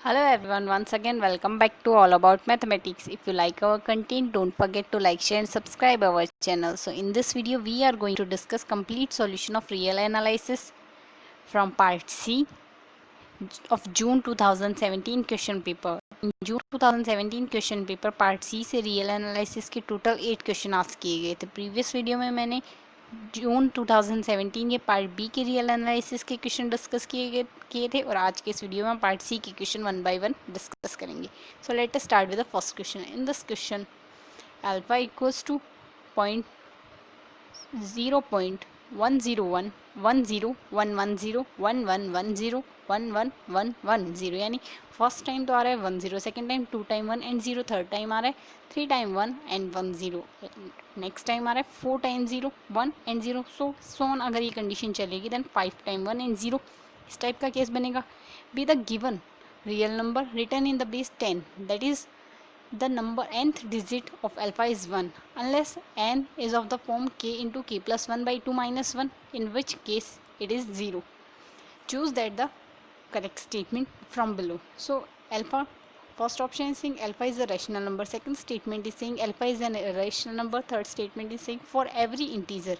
Hello everyone, once again welcome back to All About Mathematics. If you like our content, don't forget to like, share and subscribe our channel. So in this video we are going to discuss complete solution of real analysis from part C of June 2017 question paper. In June 2017 question paper part C से real analysis के total 8 question asked किए गए थे. Previous video में मैंने जून 2017 के part B के real analysis के क्वेश्चन डिस्कस किए थे और आज के इस वीडियो में पार्ट सी के question one by one discuss करेंगे. So let us start with the first question. In this question alpha equals to 0.101 10 110 1110 1111 यानी फर्स्ट टाइम तो आ रहा है 10, second time 2 time 1 and 0, third time आ रहा है 3 टाइम 1 एंड 1 0, नेक्स्ट टाइम आ रहा है 4 टाइम 0 1 एंड 0, सो ऑन. अगर ये कंडीशन चलेगी देन 5 टाइम 1 एंड 0 इस टाइप का केस बनेगा. Be the given real number return in the base 10, that is the number nth digit of alpha is 1 unless n is of the form k into k plus 1 by 2 minus 1, in which case it is 0. Choose that the correct statement from below. So alpha, first option is saying alpha is a rational number, second statement is saying alpha is an irrational number, third statement is saying for every integer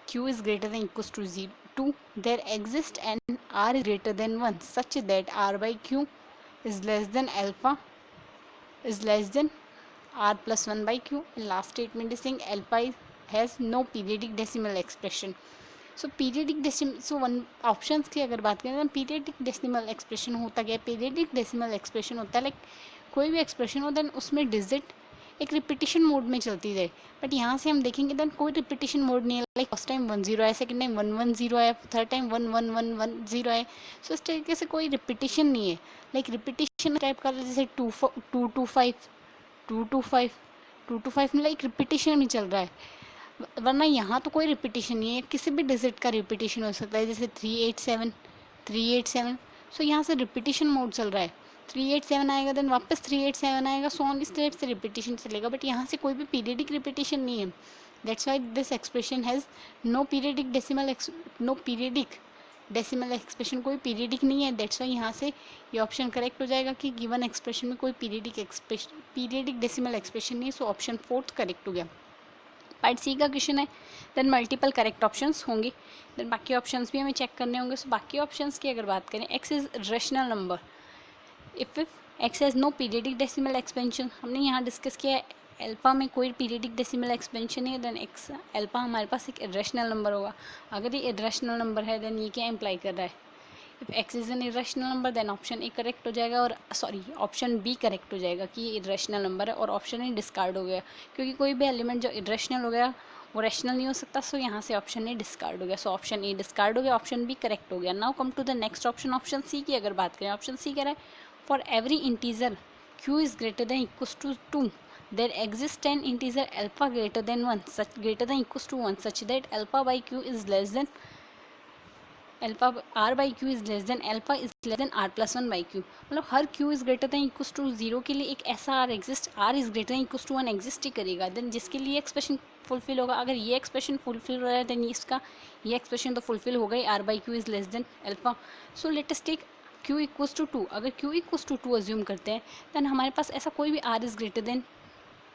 q is greater than equals to 0 2 there exists an r is greater than 1 such that r by q is less than alpha is less than r plus 1 by q, and last statement is saying alpha has no periodic decimal expression. So periodic decimal, so one options की अगर बात करें तो periodic decimal expression होता क्या है. Periodic decimal expression होता है लाइक कोई भी एक्सप्रेशन हो देन उसमें डिजिट एक रिपीटिशन मोड में चलती जाए. बट यहाँ से हम देखेंगे देन कोई रिपीटिशन मोड नहीं है. लाइक फर्स्ट टाइम 1 0 आया, सेकंड टाइम 1 1 0 आया, थर्ड टाइम 1 1 1 1 0 आया. सो इस तरीके से कोई रिपीटिशन नहीं है. लाइक रिपीटिशन टाइप का जैसे 2 2 2 5 2 2 5 2 2 5 में लाइक रिपीटिशन में चल रहा है. वरना यहाँ तो कोई रिपीटिशन नहीं है, किसी भी डिजिट का रिपीटिशन हो सकता है जैसे 387 387. सो यहाँ से रिपीटिशन मोड चल रहा है. 387 आएगा देन वापस 387 आएगा, सो ऑन इस टाइप से रिपीटिशन चलेगा. बट यहाँ से कोई भी पीरियडिक रिपीटिशन नहीं है. That's why this expression has no periodic decimal expression कोई पीरियडिक नहीं है. दैट्स वाई यहाँ से ये ऑप्शन करेक्ट हो जाएगा कि गिवन एक्सप्रेशन में कोई पीरियडिक डेसिमल एक्सप्रेशन नहीं है. सो ऑप्शन फोर्थ करेक्ट हो गया. पार्ट सी का क्वेश्चन है देन मल्टीपल करेक्ट ऑप्शंस होंगे, देन बाकी ऑप्शंस भी हमें चेक करने होंगे. सो बाकी ऑप्शंस की अगर बात करें x is rational number if x has no periodic decimal expansion. हमने यहाँ डिस्कस किया है एल्फा में कोई पीरियडिक डेसिमल एक्सपेंशन नहीं है देन एक्स एल्फा हमारे पास एक इरेशनल नंबर होगा. अगर ये इरेशनल नंबर है देन ये क्या इम्प्लाई कर रहा है. If x is an irrational number then option A correct हो जाएगा और सॉरी ऑप्शन बी करेक्ट हो जाएगा कि ये इरेशनल नंबर है और ऑप्शन ए डिस्कार्ड हो गया क्योंकि कोई भी एलिमेंट जो इरेशनल हो गया वो रैशनल नहीं हो सकता. सो यहाँ से ऑप्शन ए डिस्कार्ड हो गया. सो ऑप्शन ए डिस्कार्ड हो गया, ऑप्शन बी करेक्ट हो गया. Now come to the next option. Option C की अगर बात करें, ऑप्शन सी कह रहा है for every integer q is greater than equals to 2 there exists an integer alpha greater than 1 such greater than equals to 1 such that alpha by q is less than alpha r by q is less than alpha is less than r plus 1 by q. मतलब हर q is greater than equals to 0 के लिए एक ऐसा r exist, r is greater than equals to 1 exist ही करेगा then जिसके लिए एक्सप्रेशन फुलफिल होगा. अगर ये एक्सप्रेशन फुलफिल हो रहा है देन इसका ये एक्सप्रेशन तो फुलफिल होगा ही, r by q is less than alpha. So let us take q equals to 2. अगर क्यू इक्वल्स टू 2 अज्यूम करते हैं देन हमारे पास ऐसा कोई भी r is greater than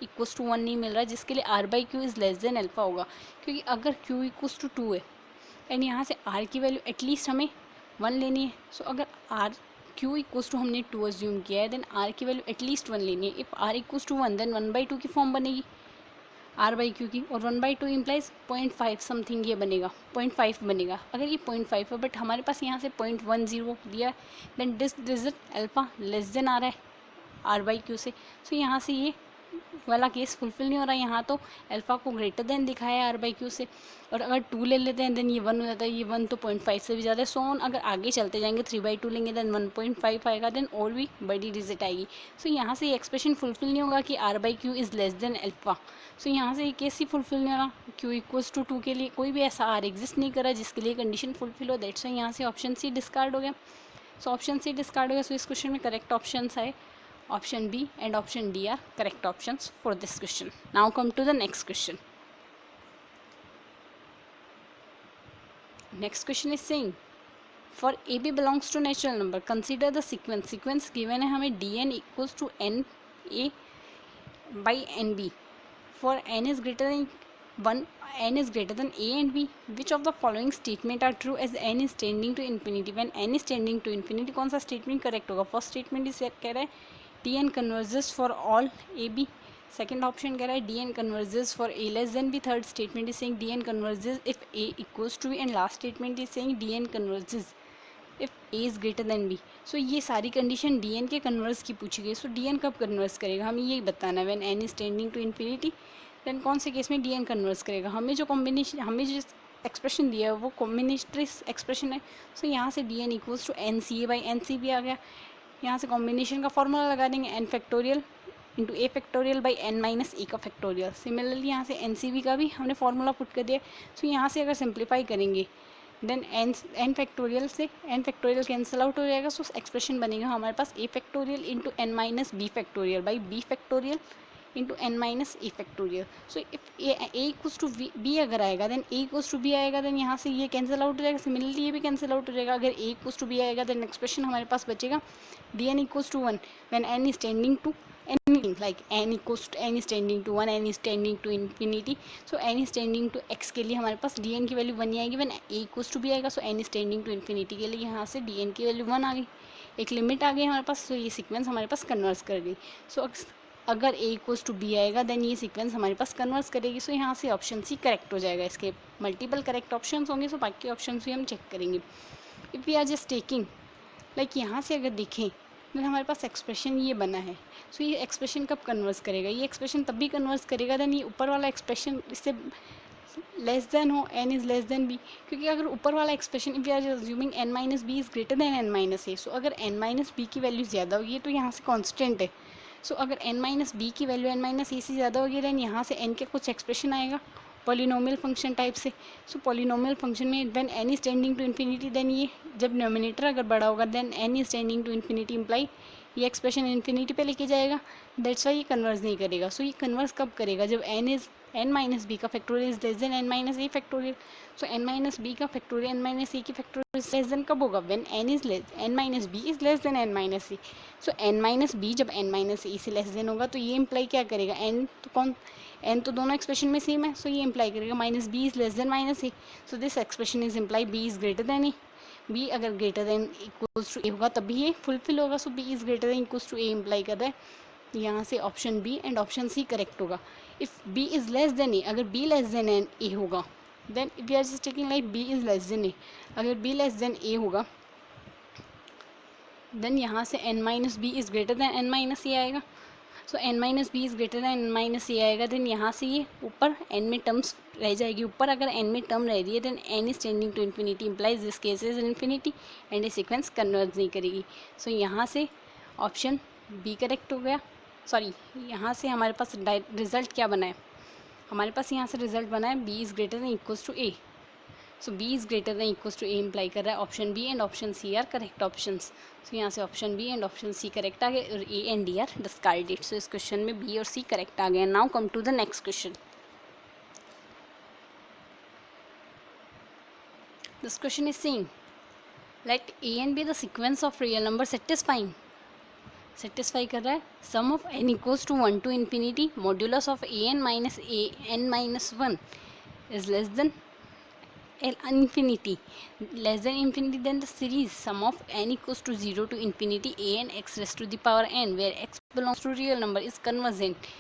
equals to 1 नहीं मिल रहा है जिसके लिए r by q is less than alpha होगा. क्योंकि अगर क्यू इक्वल्स टू 2 है एंड यहाँ से आर की वैल्यू एटलीस्ट हमें 1 लेनी है. सो अगर आर क्यू इक्वल्स टू हमने 2 अज्यूम किया है देन आर की वैल्यू एटलीस्ट 1 लेनी है. If r equals to 1 then 1/2 की फॉर्म बनेगी आर बाई क्यू की और 1/2 इम्प्लाइज 0.5 समथिंग ये बनेगा 0.5 बनेगा. अगर ये 0.5 है बट हमारे पास यहाँ से 0.10 दिया है then this digit alpha less than आ रहा है आर बाई क्यू से. सो यहाँ से ये वाला केस फुलफिल नहीं हो रहा है. यहाँ तो अल्फा को ग्रेटर देन दिखाया है आर बाई क्यू से और अगर 2 ले लेते हैं देन ये 1 हो जाता है. ये 1 तो 0.5 से भी ज़्यादा है. सो ऑन अगर आगे चलते जाएंगे 3/2 लेंगे देन 1.5 आएगा देन और भी बड़ी डिजिट आएगी. सो यहाँ से ये एक्सप्रेशन फुलफिल नहीं होगा कि r by q is less than alpha. So यहाँ से ये केस ही फुलफिल नहीं हो रहा. क्यू इक्वल्स टू 2 के लिए कोई भी ऐसा आर एग्जिस्ट नहीं कर रहा जिसके लिए कंडीशन फुलफिल हो. दैट्स यहाँ से ऑप्शन सी डिस्कार्ड हो गया. सो ऑप्शन सी डिस्कार्ड हो गया. सो इस क्वेश्चन में करेक्ट ऑप्शन है option B and option D are correct options for this question. Now come to the next question. Next question is saying for a b belongs to natural number consider the sequence, sequence given है हमें d n equals to n a by n b for n is greater than 1, n is greater than a and b. Which of the following statement are true as n is tending to infinity? When n is tending to infinity कौन सा statement correct होगा? First statement इसे कह रहा है dn converges for all a b. Second option कह रहा है dn converges for a less than b. Third statement is saying dn converges if a equals to b and last statement is saying dn converges if a is greater than b. सो ये सारी condition dn के converse की पूछी गई. सो dn कब converse करेगा हमें यही बताना है. when n is tending to infinity then कौन से केस में डी एन कन्वर्स करेगा. हमें जो कॉम्बिनेशन हमें जो एक्सप्रेशन दिया है वो कॉम्बिनेटरी एक्सप्रेशन है. सो यहाँ से d n equals to n c a by n c b आ गया. यहाँ से कॉम्बिनेशन का फॉर्मूला लगा देंगे n factorial into a factorial by n minus a का फैक्टोरियल. सिमिलरली यहाँ से एन सी बी का भी हमने फार्मूला पुट कर दिया. सो यहाँ से अगर सिंप्लीफाई करेंगे देन एन फैक्टोरियल से एन फैक्टोरियल कैंसिल आउट हो जाएगा. सो एक्सप्रेशन बनेगा हमारे पास a factorial into n minus b factorial by b factorial into n minus a factorial. So if a equals to b अगर आएगा then a equals to b आएगा then यहाँ से ये कैंसिल आउट हो जाएगा. सिमिलरली ये भी कैंसिल आउट हो जाएगा. अगर ए इक्वल्स टू बी आएगा देन एक्सप्रेशन हमारे पास बचेगा d n equals to 1 when n is tending to anything like n equals to n is tending to 1, n is tending to infinity. so n is tending to x के लिए हमारे पास dn की value 1 ही आएगी. when a equals to b आएगा so n is tending to infinity के लिए यहाँ से dn की वैल्यू 1 आ गई. एक लिमिट आ गई हमारे पास. तो ये सीक्वेंस हमारे पास कन्वर्स कर गई. सो अगर a इक्वल्स टू b आएगा देन ये सीक्वेंस हमारे पास कन्वर्स करेगी. सो यहाँ से ऑप्शन सी करेक्ट हो जाएगा. इसके मल्टीपल करेक्ट ऑप्शन होंगे. सो बाकी ऑप्शन भी हम चेक करेंगे. If we are just taking like यहाँ से अगर देखें तो हमारे पास एक्सप्रेशन ये बना है. सो ये एक्सप्रेशन कब कन्वर्स करेगा? ये एक्सप्रेशन तब भी कन्वर्स करेगा देन ये ऊपर वाला एक्सप्रेशन इससे लेस देन हो n is less than b. क्योंकि अगर ऊपर वाला expression if we are assuming n minus B is greater than n minus A. So अगर n माइनस बी की वैल्यू ज़्यादा होगी तो यहाँ से कॉन्स्टेंट है. सो अगर n माइनस बी की वैल्यू n माइनस ए से ज़्यादा होगी देन यहाँ से n के कुछ एक्सप्रेशन आएगा पॉलिनोमियल फंक्शन टाइप से. सो पॉलिनोमियल फंक्शन में when n is tending to infinity then ये जब डिनोमिनेटर अगर बड़ा होगा then n is tending to infinity imply ये एक्सप्रेशन इन्फिनिटी पे लेके जाएगा. दैट्स वाई ये कन्वर्स नहीं करेगा. सो ये कन्वर्स कब करेगा? जब n माइनस बी का factorial is less than n minus a factorial. So n minus b का फैक्टोरियल n माइनस ए की फैक्टोरियल लेस देन कब होगा? When n minus B is less than n minus A. So n minus b जब n minus a से less then होगा तो ये imply क्या करेगा? n तो दोनों एक्सप्रेशन में सेम है. सो ये इम्प्लाई करेगा minus B is less than minus A. So this expression is imply B is greater than A. B अगर greater than equals to A होगा तब भी ये फुलफिल होगा. So B is greater than equals to A imply कर रहा है यहाँ से option B and option C correct होगा. If B is less than A, अगर बी लेस देन ए होगा then if you are just taking like B is less than A, अगर B less than A होगा then यहाँ से n minus B is greater than n minus A आएगा. So n minus B is greater than n minus A आएगा then यहाँ से ये ऊपर n में टर्म्स रह जाएगी. ऊपर अगर n में टर्म रह रही है then n is tending to infinity implies this case is infinity and ये सीक्वेंस कन्वर्ज नहीं करेगी. सो यहाँ से ऑप्शन बी करेक्ट हो गया. सॉरी यहाँ से हमारे पास रिजल्ट क्या बना है? हमारे पास यहाँ से रिजल्ट बना है B is greater than equals to A. So B is greater than equals to A imply कर रहा है option B and option C are correct options. So यहाँ से option B and option C correct आ गए और A and D are discarded. So इस question में बी और सी करेक्ट आ गए. Now come to the next question. This question is saying let A and B the sequence of real number satisfy कर रहा है. Sum of n equals to 1 to infinity modulus of A N minus 1 is less than infinity less than infinity then the series sum of n equals to 0 to infinity a n x raised to the power n where x belongs to real number is convergent.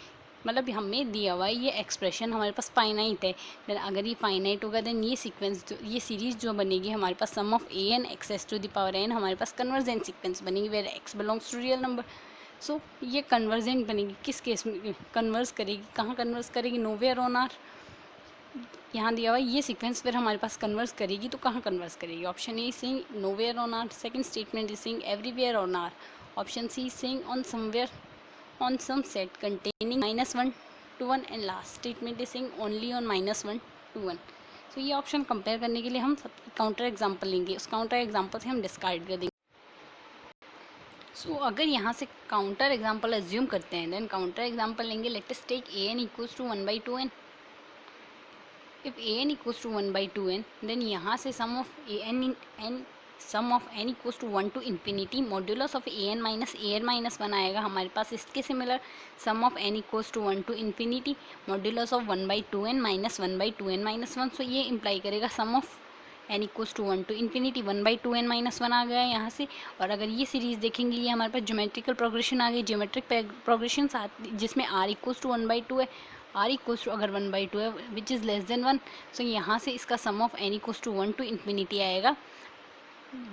मतलब हमें दिया हुआ ये expression हमारे पास finite है. Then अगर ये finite होगा देन ये सीक्वेंस ये सीरीज जो बनेगी हमारे पास sum of A N X S to the power N हमारे पास कन्वर्जेंट सीक्वेंस बनेगी where X belongs to real number. So ये कन्वर्जेंट बनेगी किस केस में कन्वर्स करेगी? कहाँ कन्वर्स करेगी? Nowhere on r. यहाँ दिया हुआ ये सीक्वेंस फिर हमारे पास कन्वर्स करेगी तो कहाँ कन्वर्स करेगी? Option a saying nowhere on r. Second statement is saying everywhere on r. Option C saying on somewhere on some set containing -1 to 1 and last statement is saying only on -1 to 1. तो ये option compare करने के लिए हम counter example लेंगे. उस counter example से हम डिस्कार्ड कर देंगे. सो अगर यहाँ से काउंटर एग्जाम्पल एज्यूम करते हैं देन काउंटर एग्जाम्पल लेंगे. Let us take A N equals to 1/2n. If A N equals to 1/2n then यहाँ से sum of A N sum of N equals to 1 to infinity modulus of A N minus 1 आएगा हमारे पास इसके similar sum of N equals to 1 to infinity modulus of 1/2n minus 1/2n minus 1। So ये imply करेगा sum of N equals to 1 to infinity 1/2n minus 1 आ गया है यहाँ से। और अगर ये सीरीज देखेंगे ये हमारे पास ज्योमेट्रिकल प्रोग्रेशन आ गई, ज्योमेट्रिक प्रोग्रेशन जिसमें r इक्वल्स टू 1/2 है, r इक्वल्स टू अगर 1/2 है which is less than 1। So यहाँ से इसका sum of n equals to 1 to infinity आएगा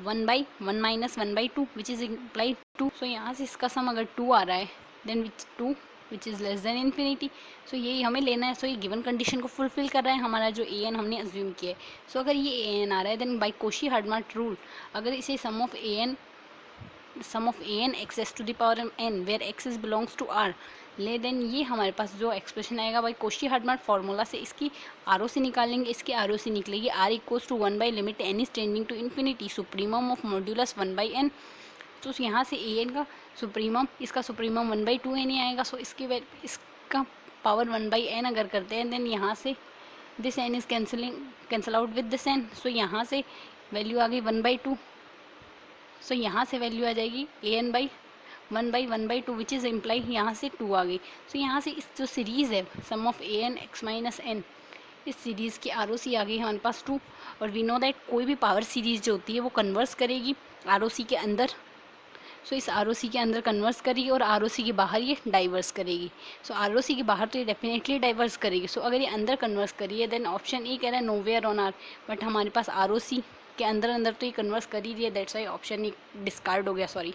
1/1 minus 1/2 which is imply 2। So यहाँ से इसका सम अगर 2 आ रहा है then which 2 which is less than infinity. So यही हमें लेना है। सो ये गिवन कंडीशन को फुलफिल कर रहा है हमारा जो ए एन हमने अज्यूम किया है। सो अगर ये ए एन आ रहा है देन बाई कोशी-हार्ट्मान रूल अगर इसे sum of A N X to the power n where x is belongs to r ले देन ये हमारे पास जो एक्सप्रेशन आएगा बाई कोशी-हार्ट्मान फार्मूला से इसकी आर से निकालेंगे, इसकी आर से निकलेगी r equals to 1 by limit n is tending to infinity supremum of modulus 1/n। तो यहाँ से ए एन का सुप्रीमम इसका सुप्रीमम 1/2n ही आएगा। सो इसका पावर 1/n अगर करते हैं देन यहाँ से this n is cancel out with this n। सो यहाँ से वैल्यू आ गई 1/2। सो यहाँ से वैल्यू आ जाएगी A N by 1/1/2 which is imply यहाँ से 2 आ गई। सो यहाँ से इस जो सीरीज़ है sum of A N x minus N इस सीरीज़ की आर ओ सी आ गई हमारे पास 2। और वी नो दैट कोई भी पावर सीरीज़ जो होती है वो कन्वर्स करेगी आर ओ सी के अंदर। सो इस आर ओ सी के अंदर कन्वर्स करेगी और आर ओ सी के बाहर ये डाइवर्स करेगी। सो आर ओ सी के बाहर तो ये डेफिनेटली डाइवर्स करेगी। सो अगर ये अंदर कन्वर्स करी है देन ऑप्शन ए कह रहा है नोवेयर ऑन आर, बट हमारे पास आर ओ सी के अंदर तो ये कन्वर्स कर ही रही है, that's why option A discard हो गया। सॉरी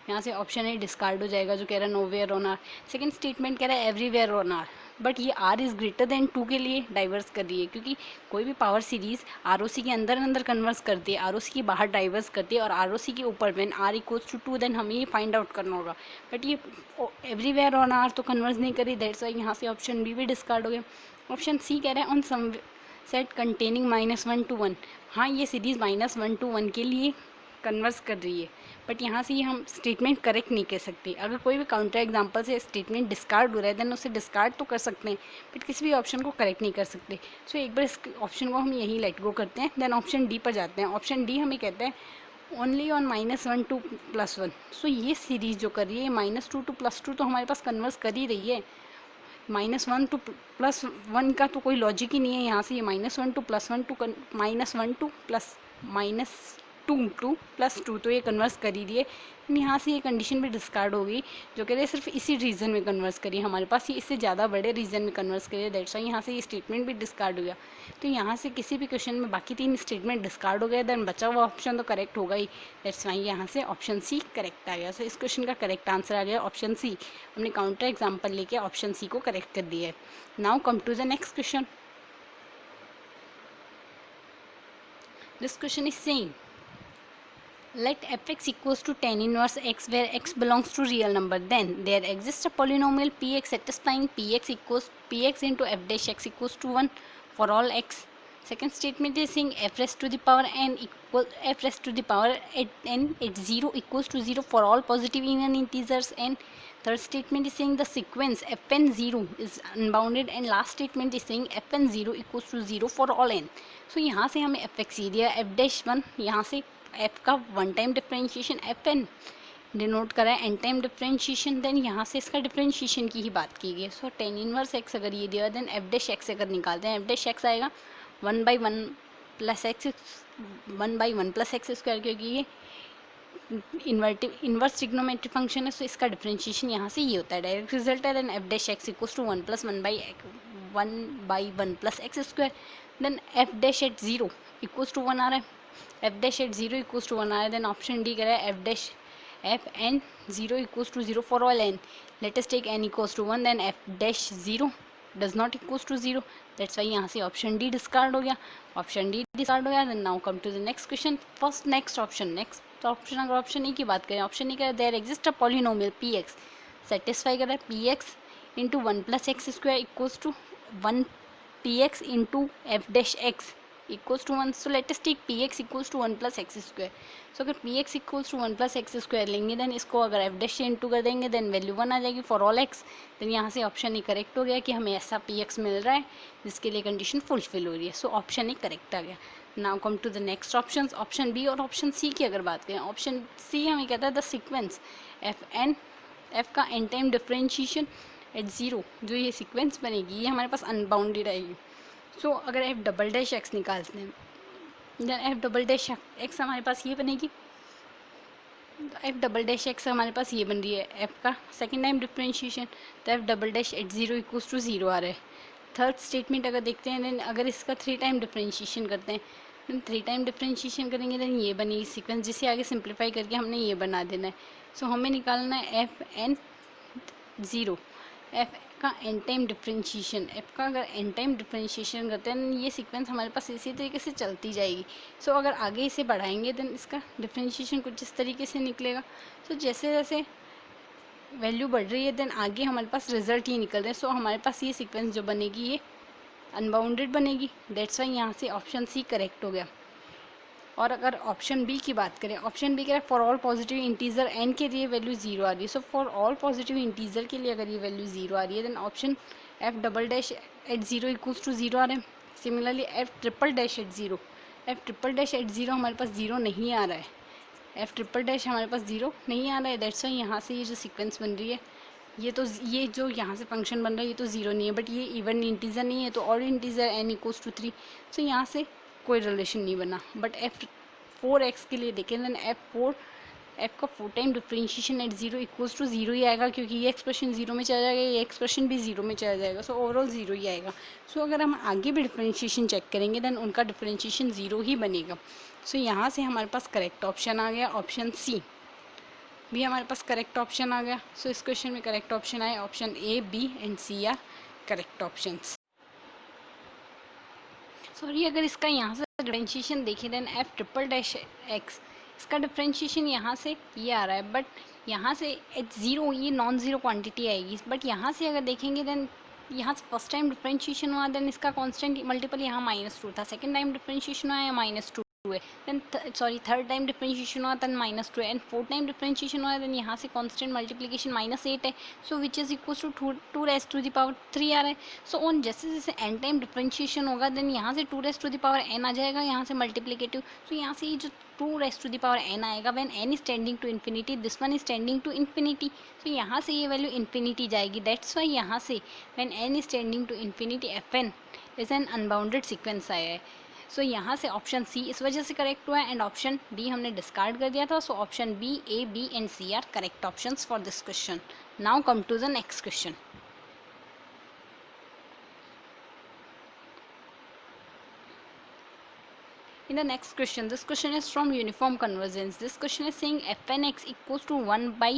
यहाँ से ऑप्शन ए डिस्कार्ड हो जाएगा जो कह रहा है nowhere on r. Second statement कह रहा है एवरीवेयर ऑन आर, बट ये आर इज़ ग्रेटर देन 2 के लिए डाइवर्स कर रही है क्योंकि कोई भी power series are O C के अंदर कन्वर्स करती है, आर ओ सी के बाहर डाइवर्स करती है और आर ओ सी के ऊपर when r equals to 2 then हमें ये फाइंड आउट करना होगा। बट ये एवरीवेयर ऑन आर तो कन्वर्स नहीं करी, दैट्स वाई यहाँ से ऑप्शन बी भी डिस्कार्ड हो गया। ऑप्शन सी कह रहा है on some set containing -1 to 1। हाँ ये सीरीज़ -1 to 1 के लिए कन्वर्स कर रही है, बट यहाँ से ये हम स्टेटमेंट करेक्ट नहीं कह सकते। अगर कोई भी काउंटर एग्जांपल से स्टेटमेंट डिस्कार्ड हो रहा है देन उसे डिस्कार्ड तो कर सकते हैं बट किसी भी ऑप्शन को करेक्ट नहीं कर सकते। सो एक बार इस ऑप्शन को हम यहीं लेट गो करते हैं देन ऑप्शन डी पर जाते हैं। ऑप्शन डी हमें कहते हैं ओनली ऑन -1 to +1। सो ये सीरीज़ जो कर रही है -2 to +2 तो हमारे पास कन्वर्स कर ही रही है। -1 to +1 का तो कोई लॉजिक ही नहीं है। यहाँ से ये -1 to +1 to -1 to -2 to +2 तो ये कन्वर्स कर ही रही है। यहाँ से ये कंडीशन भी डिस्कार्ड हो गई जो कह रहे हैं सिर्फ इसी रीज़न में कन्वर्स करिए, हमारे पास ये इससे ज़्यादा बड़े रीज़न में कन्वर्स करिए, दैट्स वाई यहाँ से ये स्टेटमेंट भी डिस्कार्ड हो गया। तो यहाँ से किसी भी क्वेश्चन में बाकी 3 स्टेटमेंट डिस्कार्ड हो गया देन बचा हुआ ऑप्शन तो करेक्ट होगा ही, दैट्स वाई यहाँ से ऑप्शन सी करेक्ट आ गया। सो इस क्वेश्चन का करेक्ट आंसर आ गया ऑप्शन सी। हमने काउंटर एग्जाम्पल लेके ऑप्शन सी को करेक्ट कर दिया है। Now come to the next question. This question is saying let fx equals to tan inverse x where x belongs to real number, then there exists a polynomial px satisfying px into f dash x equals to 1 for all x. Second statement is saying f raised to the power n at 0 equals to 0 for all positive even integers n. Third statement is saying the sequence fn 0 is unbounded and last statement is saying fn 0 equals to 0 for all n. So यहाँ से हमें fx दिया f dash 1, यहाँ से f का 1 time differentiation f n denote करा है n time differentiation, then यहाँ से इसका डिफ्रेंशिएशन की ही बात की गई है। सो tan इनवर्स x अगर ये दिया देन f डैश x अगर निकालते हैं f डैश x आएगा 1/1 प्लस x स्क्वायर, क्योंकि ये इनवर्स ट्रिग्नोमेट्रिक फंक्शन है। सो इसका डिफ्रेंशिएशन यहाँ से ये होता है, डायरेक्ट रिजल्ट है। Then f dash x equals to 1 + 1/1 plus x square, then f dash at 0 equals to 1 आ रहा है, f dash at 0 equals to 1 आ रहा है। देन ऑप्शन डी कह रहा है f n 0 equals to 0 for all n। Let us take n equals to 1 then f dash 0 does not equals to 0, that's why यहाँ से ऑप्शन डी डिस्कार्ड हो गया। ऑप्शन डी डिस्कार्ड हो गया। Then now come to the next question. First next option अगर option A की बात करें, ऑप्शन ए कह रहा है there exist a polynomial px satisfy कर रहा है px into 1 + x square equals to 1 px into f dash x equals to 1। So let us take px equals to 1 + x square. So अगर px equals to 1 + x square लेंगे then इसको अगर f dash से into कर देंगे then value 1 आ जाएगी for all x। Then यहाँ से ऑप्शन ए करेक्ट हो गया कि हमें ऐसा px मिल रहा है जिसके लिए कंडीशन फुलफिल हो रही है। सो ऑप्शन ए करेक्ट आ गया। Now come to the next option, option B और ऑप्शन सी की अगर बात करें, ऑप्शन सी हमें कहता है द सीक्वेंस एफ का n time differentiation at zero, जो ये सीक्वेंस बनेगी ये हमारे पास अनबाउंडेड आएगी। सो अगर एफ डबल डैश एक्स निकालते हैं, then f double dash x हमारे पास ये बनेगी, एफ डबल डैश एक्स हमारे पास ये बन रही है एफ का सेकेंड टाइम डिफरेंशिएशन, तो F double dash at zero equals to zero आ रहा है। थर्ड स्टेटमेंट अगर देखते हैं, देन अगर इसका थ्री टाइम डिफरेंशिएशन करते हैं, देन थ्री टाइम डिफरेंशिएशन करेंगे, देन ये बनेगी सीक्वेंस, जिसे आगे सिंप्लीफाई करके हमने ये बना देना है। सो हमें निकालना है एफ एन ज़ीरो, एफ का एन टाइम डिफरेंशिएशन, एफ का अगर एन टाइम डिफरेंशिएशन करते हैं ये सीक्वेंस हमारे पास इसी तरीके से चलती जाएगी। सो अगर आगे इसे बढ़ाएंगे देन इसका डिफरेंशिएशन कुछ इस तरीके से निकलेगा। सो जैसे जैसे वैल्यू बढ़ रही है देन आगे हमारे पास रिजल्ट ही निकल रहे हैं। सो हमारे पास ये सीक्वेंस जो बनेगी ये अनबाउंडेड बनेगी, दैट्स वाई यहाँ से ऑप्शन सी करेक्ट हो गया। और अगर ऑप्शन बी की बात करें, ऑप्शन बी कह रहा है for all positive integer N के लिए वैल्यू जीरो आ रही है। So for all positive integer के लिए अगर ये वैल्यू जीरो आ रही है then option F double dash at zero equals to zero आ रहे हैं। Similarly F triple dash at zero, F triple dash at zero हमारे पास जीरो नहीं आ रहा है, एफ ट्रिपल डैश हमारे पास जीरो नहीं आ रहा है, दैट्स वाई यहाँ से ये जो सीक्वेंस बन रही है ये जो यहाँ से फंक्शन बन रहा है ये तो ज़ीरो नहीं है, बट ये इवन इंटीजर नहीं है, तो odd integer N equals to three, so यहाँ से कोई रिलेशन नहीं बना। बट एफ फोर एक्स के लिए देखें देन एफ का four time differentiation at zero equals to zero ही आएगा, क्योंकि ये एक्सप्रेशन जीरो में चला जाएगा, ये एक्सप्रेशन भी जीरो में चला जाएगा, सो ओवरऑल जीरो ही आएगा। सो अगर हम आगे भी डिफरेंशिएशन चेक करेंगे देन उनका डिफरेंशिएशन जीरो ही बनेगा। सो यहाँ से हमारे पास करेक्ट ऑप्शन आ गया, ऑप्शन सी भी हमारे पास करेक्ट ऑप्शन आ गया। सो इस क्वेश्चन में करेक्ट ऑप्शन आए option A, B and C are correct options. Sorry अगर इसका यहाँ से डिफरेंशिएशन देखें then f triple dash x, इसका डिफरेंशिएशन यहाँ से ये आ रहा है, बट यहाँ से एट ज़ीरो ये नॉन ज़ीरो क्वांटिटी आएगी, बट यहाँ से अगर देखेंगे देन यहाँ से फर्स्ट टाइम डिफरेंशिएशन हुआ देन इसका कांस्टेंट मल्टीपल यहाँ -2 था, सेकंड टाइम डिफरेंशिएशन हुआ है -2 है, देन थर्ड टाइम डिफरेंशिएशन हुआ देन -2 है, एंड फोर्थ टाइम डिफरेंशिएशन हुआ देन यहाँ से कांस्टेंट मल्टीप्लिकेशन -8 है, so which is equal to 2 raise to the power 3 आ रहा है। सो ऑन जैसे जैसे एन टाइम डिफरेंशिएशन होगा देन यहाँ से 2 raise to the power n आ जाएगा, यहाँ से मल्टीप्लिकेटिव, सो यहाँ से ये जो 2 raise to the power n आएगा when n is tending to infinity, this one is tending to infinity, so यहाँ से ये वैल्यू इन्फिनिटी जाएगी, दैट्स वाई यहाँ से when n is tending to infinity fn is an unbounded sequence आया है। So यहाँ से ऑप्शन सी इस वजह से करेक्ट हुआ है एंड ऑप्शन डी हमने डिस्कार्ड कर दिया था। So option B, A, B and C are correct options for this question. Now come to the next question. In the next question, this question is from uniform convergence. This question is saying fn x equals to 1 by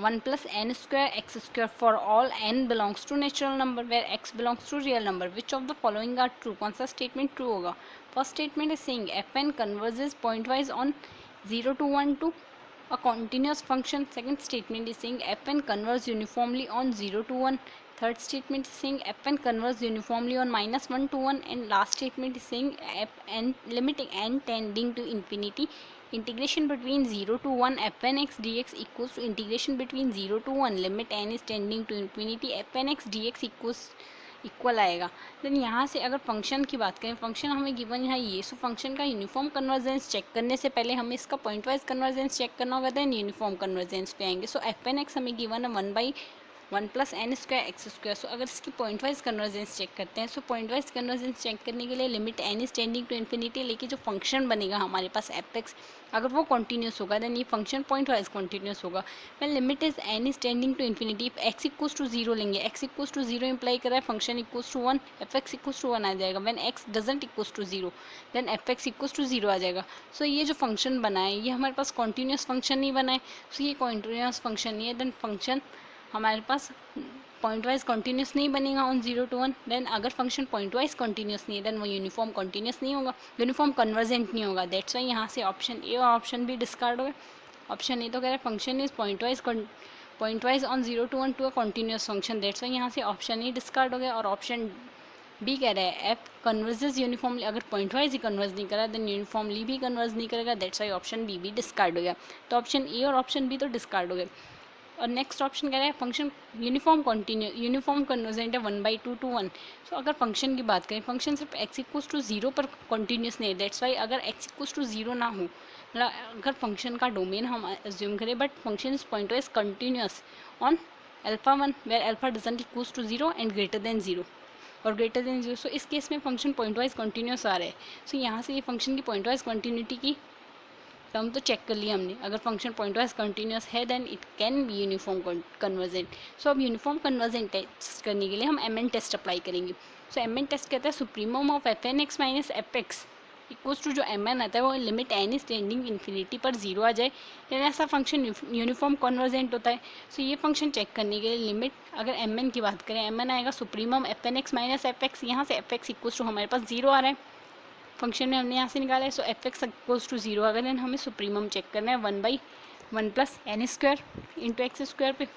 1 plus n square x square for all n belongs to natural number where x belongs to real number. Which of the following are true? कौन सा statement true होगा? First statement is saying fn converges pointwise on 0 to 1 to a continuous function. Second statement is saying fn converges uniformly on 0 to 1. Third statement is saying fn converges uniformly on -1 to 1, and last statement is saying fn limiting n tending to infinity, integration between 0 to 1 fn x dx equals to integration between 0 to 1 limit n is tending to infinity fn x dx equal आएगा। Then यहाँ से अगर function की बात करें, function हमें given है ये, सो फंक्शन का यूनिफॉर्म कन्वर्जेंस चेक करने से पहले हमें इसका पॉइंट वाइज कन्वर्जेंस चेक करना होगा, देन यूनिफॉर्म कन्वर्जेंस पे आएंगे। सो fn x हमें गिवन है 1 by 1 plus n square x square. So अगर इसकी पॉइंट वाइज कन्वर्जेंस चेक करते हैं, so pointwise convergence check करने के लिए limit n is tending to infinity लेके जो फंक्शन बनेगा हमारे पास एफ एक्स, अगर वो कॉन्टीन्यूस होगा देन ये फंक्शन पॉइंट वाइज कॉन्टीन्यूस होगा। When limit is n is tending to infinity, x equals to 0 लेंगे, एक्स इक्वल्स टू 0 इंप्लाई कर रहा है function equals to 1, f x equals to 1 आ जाएगा। When x doesn't equals to 0 then f x equals to 0 आ जाएगा। So ये जो फंक्शन बना है ये हमारे पास कॉन्टीन्यूस फंक्शन नहीं बना है, सो ये कॉन्टीन्यूस फंक्शन नहीं है, देन फंक्शन हमारे पास पॉइंट वाइज कॉन्टीन्यूस नहीं बनेगा ऑन 0 to 1। देन अगर फंक्शन पॉइंट वाइज कॉन्टीन्यूस नहीं है देन वो यूनिफॉर्म कॉन्टीन्यूस नहीं होगा, यूनिफॉर्म कन्वर्जेंट नहीं होगा, दैट्स वाई यहाँ से ऑप्शन ए और ऑप्शन बी डिस्कार्ड हो गए। ऑप्शन ए तो कह रहा है function is pointwise on 0 to 1 to a continuous function, that's why यहाँ से ऑप्शन ए डिस्कार्ड हो गया। और ऑप्शन बी कह रहा है एफ कन्वर्जेस यूनिफॉर्मली, अगर पॉइंट वाइज ही कन्वर्ज नहीं करा देन यूनिफॉर्मली भी कन्वर्ज नहीं करेगा, दैट्स वाई ऑप्शन बी भी डिस्कार्ड हो गया। तो ऑप्शन ए और ऑप्शन बी तो डिस्कार्ड हो गए। और नेक्स्ट ऑप्शन कह रहा है फंक्शन यूनिफॉर्म कन्वर्जेंट है 1/2 to 1। सो अगर फंक्शन की बात करें, फंक्शन सिर्फ x इक्वल्स टू 0 पर कॉन्टीन्यूस नहीं है, दैट्स वाई अगर x इक्वल्स टू 0 ना हो, मतलब अगर फंक्शन का डोमेन हम एज्यूम करें but function is pointwise continuous on alpha 1 where alpha doesn't equals to 0 and greater than 0 और ग्रेटर देन 0, सो इस केस में फंक्शन पॉइंट वाइज कंटिन्यूस आ रहा है। सो यहाँ से ये फंक्शन की पॉइंट वाइज कंटिन्यूटी की टर्म तो चेक कर लिया हमने। अगर फंक्शन पॉइंट वाइज कंटिन्यूस है then it can be uniform convergent. So अब यूनिफॉर्म कन्वर्जेंट टेस्ट करने के लिए हम एम एन टेस्ट अप्लाई करेंगे। सो एम एन टेस्ट कहता है supremum of f n x minus f x equals to जो एम एन आता है वो limit n is tending infinity पर 0 आ जाए, यानी ऐसा फंक्शन यूनिफॉर्म कन्वर्जेंट होता है। सो ये फंक्शन चेक करने के लिए लिमिट अगर एम एन की बात करें, एम एन आएगा supremum f n x minus f x, यहाँ से एफ एक्स इक्वल्स टू हमारे पास 0 आ रहा है फंक्शन में हमने यहाँ से निकाला है। So F x equals to 0 अगर देन हमें सुप्रीमम चेक करना है 1/1 plus n square into x square पे।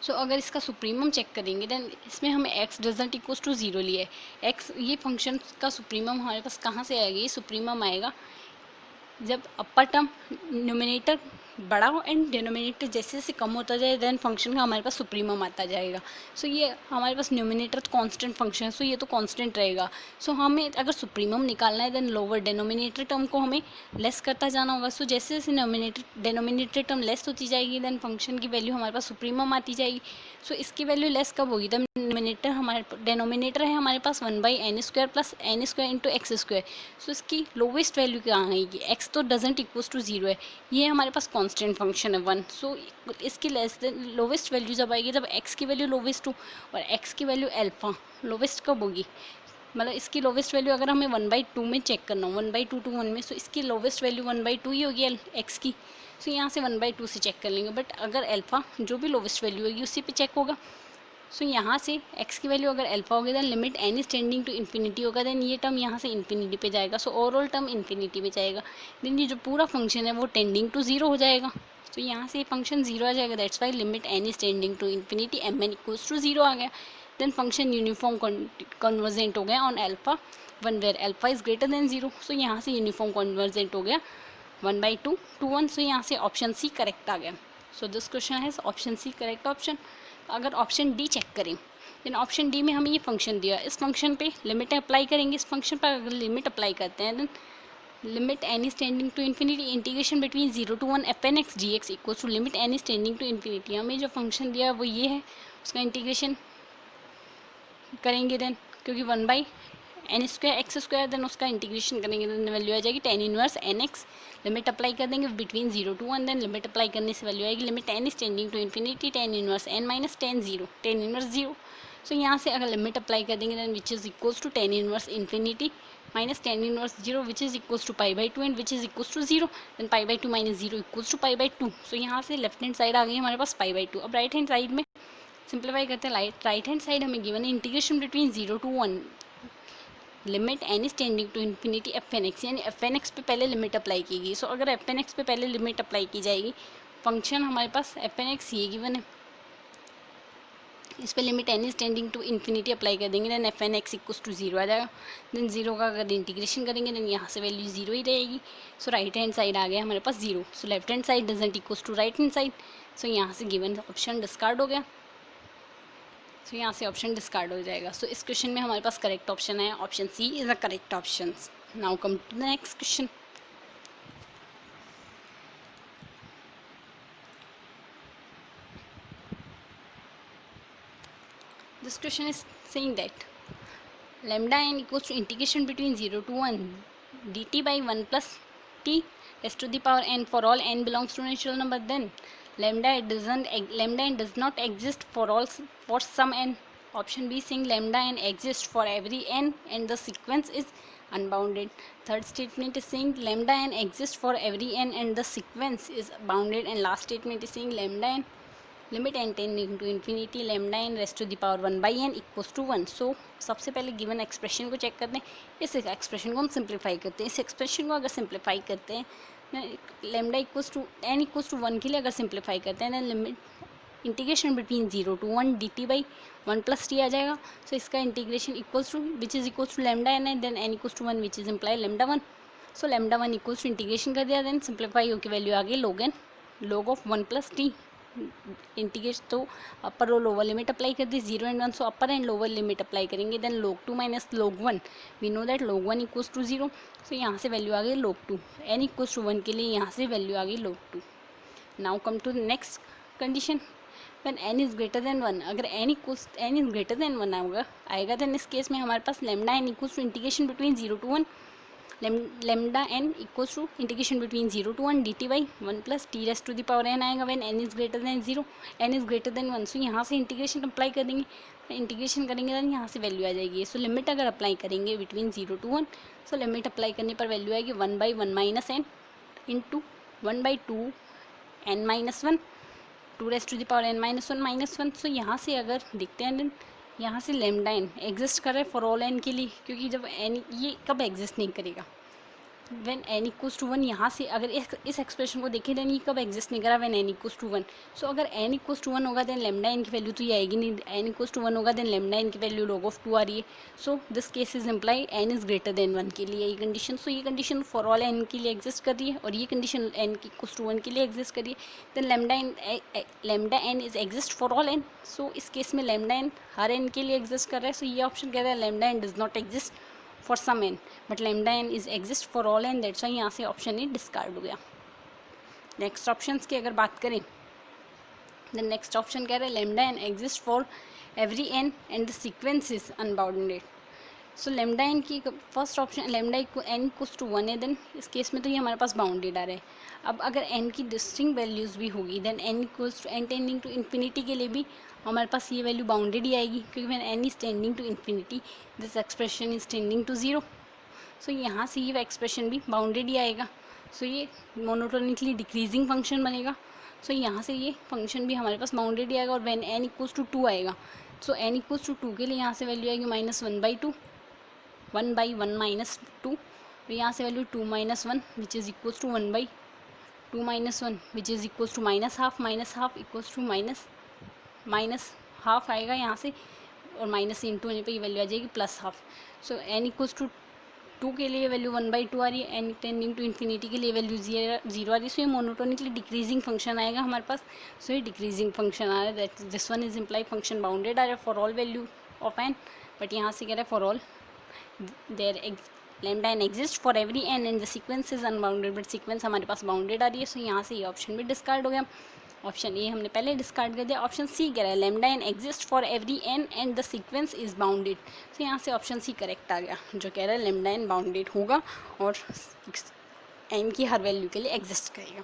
सो अगर इसका सुप्रीमम चेक करेंगे देन इसमें हमें x डजंट इक्वल्स टू 0 लिया है। x ये फंक्शन का सुप्रीमम हमारे पास कहाँ से आएगा, ये सुप्रीमम आएगा जब अपर टर्म न्यूमिनेटर बड़ा हो एंड डिनोमिनेटर जैसे जैसे कम होता जाए देन फंक्शन का हमारे पास सुप्रीमम आता जाएगा। सो ये हमारे पास न्यूमिनेटर तो कांस्टेंट फंक्शन है, सो ये तो कांस्टेंट रहेगा। सो हमें अगर सुप्रीमम निकालना है देन लोअर डिनोमिनेटर टर्म को हमें लेस करता जाना होगा। सो जैसे जैसे डिनोमिनेटर टर्म लेस होती जाएगी देन फंक्शन की वैल्यू हमारे पास सुप्रीमम आती जाएगी। सो इसकी वैल्यू लेस कब होगी, तब डिनोमिनेटर है हमारे पास 1/n² plus n² into x square. So इसकी लोवेस्ट वैल्यू क्या आएगी, x तो डजंट इक्वल्स टू 0 है, ये हमारे पास कांस्टेंट फंक्शन है 1। सो इसकी लेस देन लोवेस्ट वैल्यू जब आएगी जब x की वैल्यू लोवेस्ट हो और x की वैल्यू अल्फा लोवेस्ट कब होगी, मतलब इसकी लोवेस्ट वैल्यू अगर हमें 1/2 में चेक करना हो 1/2 to 1 में, सो इसकी लोवेस्ट वैल्यू 1/2 ही होगी x की। सो यहाँ से 1/2 से चेक कर लेंगे, बट अगर अल्फा जो भी लोवेस्ट वैल्यू होगी उसी पे चेक होगा। सो यहाँ से x की वैल्यू अगर अल्फा होगी then limit n is tending to infinity होगा, देन ये टर्म यहाँ से इन्फिनिटी पे जाएगा। सो ओवरऑल टर्म इन्फिनिटी पे जाएगा, देन ये जो पूरा फंक्शन है वो टेंडिंग टू 0 हो जाएगा। तो यहाँ से ये फंक्शन 0 आ जाएगा, that's why limit n is tending to infinity m n equals to 0 आ गया। देन फंक्शन यूनिफॉर्म कन्वर्जेंट हो गया on alpha 1 where alpha is greater than 0। So यहाँ से यूनिफॉर्म कन्वर्जेंट हो गया 1/2 to 1। सो यहाँ से ऑप्शन सी करेक्ट आ गया। सो दिस क्वेश्चन है ऑप्शन सी करेक्ट ऑप्शन। अगर ऑप्शन डी चेक करें देन ऑप्शन डी में हमें ये फंक्शन दिया, इस फंक्शन पे लिमिट अप्लाई करेंगे। इस फंक्शन पर अगर लिमिट अप्लाई करते हैं then limit n is tending to infinity integration between 0 to 1 fn x dx equals to limit n is tending to infinity. हमें जो फंक्शन दिया वो ये है, उसका इंटीग्रेशन करेंगे देन क्योंकि 1/n² x² देन उसका इंटीग्रेशन करेंगे देन वैल्यू आ जाएगी tan inverse nx। Limit apply कर देंगे between 0 to 1 then limit apply करने से वैल्यू आएगी limit n is tending to infinity tan inverse n minus tan 0। So यहाँ से अगर लिमिट अप्लाई कर देंगे then which is equals to tan inverse infinity minus tan inverse 0 which is equals to π/2 and which is equals to 0 then π/2 minus 0 equals to π/2। सो यहाँ से left hand side आ गई हमारे पास π/2। अब राइट हैंड साइड में simplify करते हैं। Right hand side हमें गिवन है integration between 0 to 1 limit n is tending to infinity fn x, यानी fn x पे पहले लिमिट अप्लाई की गई। सो अगर fn x पे पहले लिमिट अप्लाई की जाएगी, फंक्शन हमारे पास fn x ये गिवन है, इस पे limit n is tending to infinity apply कर देंगे then fn x equals to 0 आ जाएगा। देन 0 का अगर इंटीग्रेशन करेंगे देन यहाँ से वैल्यू 0 ही रहेगी। सो राइट हैंड साइड आ गया हमारे पास 0। So left hand side doesn't equals to right hand side. So यहाँ से गिवन ऑप्शन डिस्कार्ड हो गया। सो यहाँ से ऑप्शन डिस्कार्ड हो जाएगा। सो इस क्वेश्चन में हमारे पास करेक्ट ऑप्शन है option C is a correct option. Now come to the next question. This question is saying that lambda n equals to integration between 0 to 1 dt by 1 plus t raised to the power n for all n belongs to natural number, then lambda n does not exist for some n. Option B saying lambda n exists for every n and the sequence is unbounded. Third statement is saying lambda n exists for every n and the sequence is bounded, and last statement is saying lambda n limit n tending to infinity lambda n raised to the power 1/n equals to 1। So सबसे पहले given expression को check करते हैं, इस expression को हम simplify करते हैं। इस एक्सप्रेशन को अगर सिंप्लीफाई करते हैं lambda equals to n equals to 1 के लिए अगर सिंप्लीफाई करते हैं then limit integration between 0 to 1 dt by 1 plus t आ जाएगा। सो इसका integration equals to which is equals to lambda n है then n equals to 1 which is imply lambda 1। So lambda 1 equals to integration कर दिया then simplify होकर value आ गई log of 1 plus t integrate तो upper और lower limit apply कर दी, 0 and 1 so upper and lower limit apply करेंगे, then log 2 minus log 1, we know that log 1 equals to 0, so यहाँ से वैल्यू आ गई log 2, n इक्वल्स टू 1 के लिए यहाँ से वैल्यू आ गई log 2। Now come to the next condition, when n is greater than 1, अगर n is greater than 1 आएगा देन इस केस में हमारे पास lambda n equals to integration between 0 to 1, lambda n equals to integration between 0 to 1 dt by 1 plus t raised to the power n आएगा when n is greater than 0, n is greater than 1, so यहाँ से integration apply कर देंगे, integration करेंगे तो यहाँ से value आ जाएगी। सो लिमिट अगर अप्लाई करेंगे between 0 to 1, so limit apply करने पर वैल्यू आएगी 1 by 1 minus n into 1 by 2 n minus 1 2 raised to the power n minus 1 minus 1। So यहाँ से अगर देखते हैं देन यहाँ से लेमडा एन एग्जिस्ट कर रहा है फॉर ऑल एन के लिए, क्योंकि जब एन ये कब एग्जिस्ट नहीं करेगा, व्हेन एन इक्वल्स टू 1, यहाँ से अगर इस एक्सप्रेशन को देखें देन ये कब एग्जिस्ट नहीं करा, when n equals to 1। So अगर एन इक्वल्स टू 1 होगा देन लेमडा एन की वैल्यू तो ये आएगी नहीं, एन इक्वल्स टू 1 होगा देन लेमडा एन की वैल्यू log ऑफ 2 आ रही है। So this case is imply n is greater than 1 के लिए ये कंडीशन। सो ये कंडीशन फॉर ऑल एन के लिए एग्जिस्ट कर रही है और ये कंडीशन एन इक्वल्स टू 1 के लिए एग्जिस्ट कर रही है, then lambda N is exist for all N. So इस केस में लेमडा एन हर एन के लिए एग्जिस्ट कर रहा है। सो ये ऑप्शन कह रहा है lambda n does not exist for some n but lambda N is exist for all n, that's why यहाँ से ऑप्शन ही डिस्कार्ड हो गया। नेक्स्ट ऑप्शंस की अगर बात करें, द नेक्स्ट ऑप्शन कह रहा है lambda N exist for every N and the sequence is unbounded. So lambda N की first option lambda N equals to 1 है, देन इस केस में तो ये हमारे पास बाउंडेड आ रहा है। अब अगर एन की डिस्टिंक्ट वैल्यूज़ भी होगी then n equals to n tending to infinity के लिए भी हमारे पास ये वैल्यू बाउंडेड ही आएगी, क्योंकि when n is tending to infinity this expression is tending to 0। So यहाँ से ये एक्सप्रेशन भी बाउंडेड ही आएगा। सो ये मोनोटोनिकली डिक्रीजिंग फंक्शन बनेगा। सो यहाँ से ये फंक्शन भी हमारे पास बाउंडेड ही आएगा और व्हेन एन इक्वल्स टू 2 आएगा, सो एन इक्वल्स टू 2 के लिए यहाँ से वैल्यू आएगी -1 by 2, 1 by 1 minus 2, और यहाँ से value 2 minus 1 which is equals to 1 by 2 minus 1 which is equals to -half equals to minus half आएगा यहाँ से, और माइनस इंटू होने पर ये वैल्यू आ जाएगी +12। सो एन इक्वल्स टू 2 के लिए वैल्यू 1 by 2 आ रही है, एन टेंडिंग टू इन्फिनिटी के लिए वैल्यू 0 आ रही है। सो ये मोनोटोनिकली डिक्रीजिंग फंक्शन आएगा हमारे पास। सो ये डिक्रीजिंग फंक्शन आ रहा है, that this one is imply function bounded आ रहा है for all value of N, but यहाँ से कह रहा है for all there lambda n exists for every n and the sequence is unbounded, but sequence हमारे पास बाउंडेड आ रही है। सो यहाँ से ये ऑप्शन भी डिस्कार्ड हो गया। ऑप्शन ए हमने पहले डिस्कार्ड कर दिया। ऑप्शन सी कह रहा है lambda N exist for every N and the sequence is bounded. So यहाँ से ऑप्शन सी करेक्ट आ गया, जो कह रहा है लैम्डा एन बाउंडेड होगा और एन की हर वैल्यू के लिए एग्जिस्ट करेगा।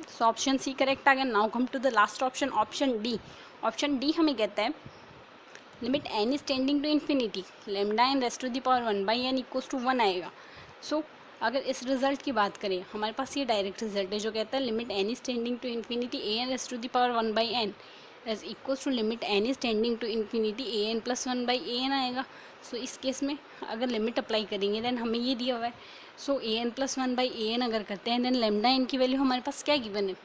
सो ऑप्शन सी करेक्ट आ गया। Now come to the last option, option D. Option D हमें कहता है limit n is tending to infinity lambda n raised to the power 1 by n equals to 1 आएगा। सो अगर इस result की बात करें, हमारे पास ये डायरेक्ट रिजल्ट है जो कहता है limit n is tending to infinity a n raised to the power 1 by n is equals to limit n is tending to infinity a N plus 1 by a n आएगा। सो इस case में अगर limit apply करेंगे then हमें ये दिया हुआ है। So A N plus 1 by a n अगर करते हैं देन लैम्डा एन की वैल्यू हमारे पास क्या गिवन है,